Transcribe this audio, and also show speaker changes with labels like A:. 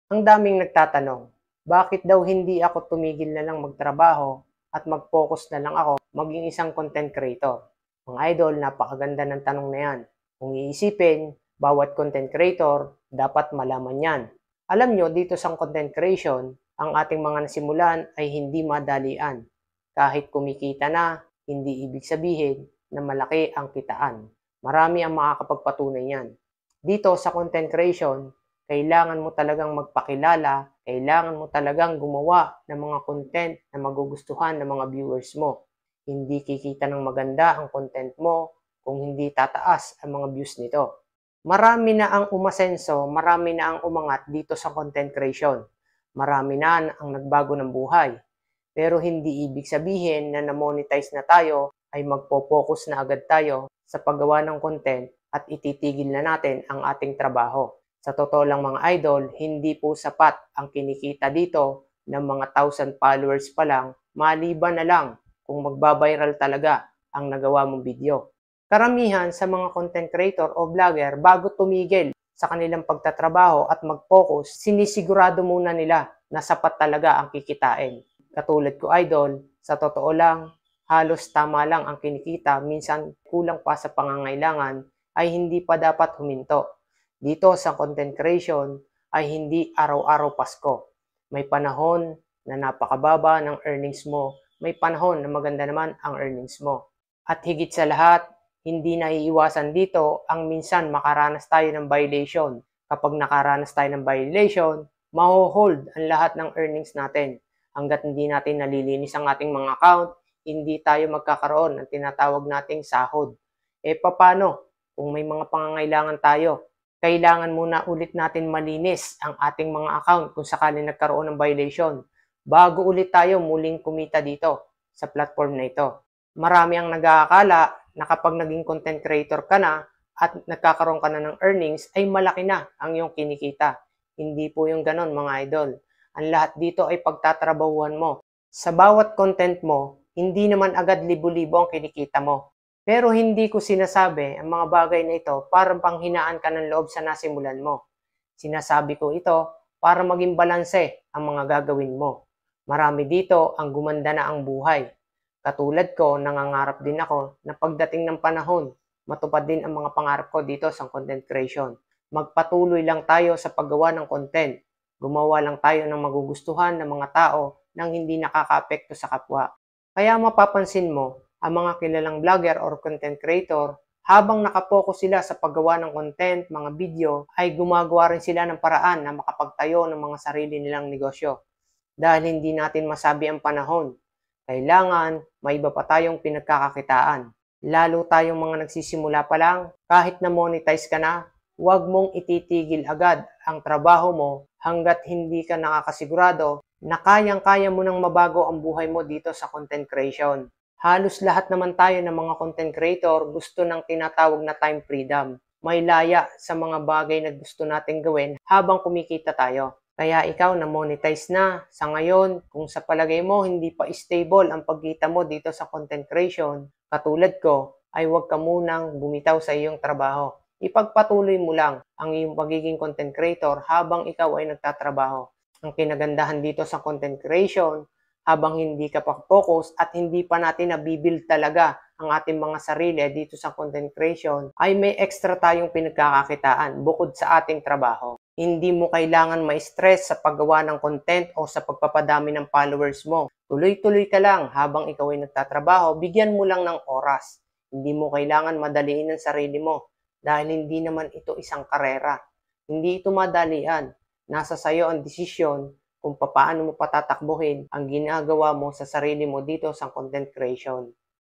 A: Ang daming nagtatanong, bakit daw hindi ako tumigil na lang magtrabaho at mag-focus na lang ako maging isang content creator? Mga idol, napakaganda ng tanong na yan. Kung iisipin, bawat content creator dapat malaman yan. Alam nyo, dito sa content creation, ang ating mga nasimulan ay hindi madalian. Kahit kumikita na, hindi ibig sabihin na malaki ang kitaan. Marami ang makakapagpatunay yan. Dito sa content creation, kailangan mo talagang magpakilala, kailangan mo talagang gumawa ng mga content na magugustuhan ng mga viewers mo. Hindi kikita ng maganda ang content mo kung hindi tataas ang mga views nito. Marami na ang umasenso, marami na ang umangat dito sa content creation. Marami na ang nagbago ng buhay. Pero hindi ibig sabihin na na-monetize na tayo ay magpo-focus na agad tayo sa paggawa ng content at ititigil na natin ang ating trabaho. Sa totoo lang mga idol, hindi po sapat ang kinikita dito ng mga 1,000 followers pa lang, maliban na lang kung magbabiral talaga ang nagawa mong video. Karamihan sa mga content creator o vlogger bago tumigil sa kanilang pagtatrabaho at mag-focus, sinisigurado muna nila na sapat talaga ang kikitain. Katulad ko idol, sa totoo lang, halos tama lang ang kinikita, minsan kulang pa sa pangangailangan, ay hindi pa dapat huminto. Dito sa content creation ay hindi araw-araw Pasko. May panahon na napakababa ng earnings mo, may panahon na maganda naman ang earnings mo. At higit sa lahat, hindi naiiwasan dito ang minsan makaranas tayo ng violation. Kapag nakaranas tayo ng violation, maho-hold ang lahat ng earnings natin. Hanggat hindi natin nalilinis ang ating mga account, hindi tayo magkakaroon ng tinatawag nating sahod. Paano kung may mga pangangailangan tayo? Kailangan muna ulit natin malinis ang ating mga account kung sakali nagkaroon ng violation bago ulit tayo muling kumita dito sa platform na ito. Marami ang nag-aakala na kapag naging content creator ka na at nagkakaroon ka na ng earnings ay malaki na ang iyong kinikita. Hindi po yung ganon mga idol. Ang lahat dito ay pagtatrabahuan mo. Sa bawat content mo, hindi naman agad libo-libo ang kinikita mo. Pero hindi ko sinasabi ang mga bagay na ito para panghinaan ka ng loob sa nasimulan mo. Sinasabi ko ito para maging balanse ang mga gagawin mo. Marami dito ang gumanda na ang buhay. Katulad ko, nangangarap din ako na pagdating ng panahon, matupad din ang mga pangarap ko dito sa content creation. Magpatuloy lang tayo sa paggawa ng content. Gumawa lang tayo ng magugustuhan ng mga tao nang hindi nakakaapekto sa kapwa. Kaya mapapansin mo, ang mga kilalang vlogger or content creator, habang nakapokus sila sa paggawa ng content, mga video, ay gumagawa rin sila ng paraan na makapagtayo ng mga sarili nilang negosyo. Dahil hindi natin masabi ang panahon, kailangan may iba pa tayong pinagkakakitaan. Lalo tayong mga nagsisimula pa lang, kahit na monetize ka na, huwag mong ititigil agad ang trabaho mo hanggat hindi ka nakakasigurado na kayang-kaya mo nang mabago ang buhay mo dito sa content creation. Halos lahat naman tayo ng mga content creator gusto ng tinatawag na time freedom. May laya sa mga bagay na gusto nating gawin habang kumikita tayo. Kaya ikaw na monetize na sa ngayon, kung sa palagay mo hindi pa stable ang pagkita mo dito sa content creation, katulad ko, ay huwag ka munang bumitaw sa iyong trabaho. Ipagpatuloy mo lang ang iyong pagiging content creator habang ikaw ay nagtatrabaho. Ang kinagandahan dito sa content creation, habang hindi ka pa focus at hindi pa natin nabibuild talaga ang ating mga sarili dito sa content creation, ay may extra tayong pinagkakakitaan bukod sa ating trabaho. Hindi mo kailangan ma-stress sa paggawa ng content o sa pagpapadami ng followers mo. Tuloy-tuloy ka lang habang ikaw ay nagtatrabaho, bigyan mo lang ng oras. Hindi mo kailangan madaliin ang sarili mo dahil hindi naman ito isang karera. Hindi ito madalian. Nasa sayo ang desisyon kung paano mo patatakbuhin ang ginagawa mo sa sarili mo dito sa content creation.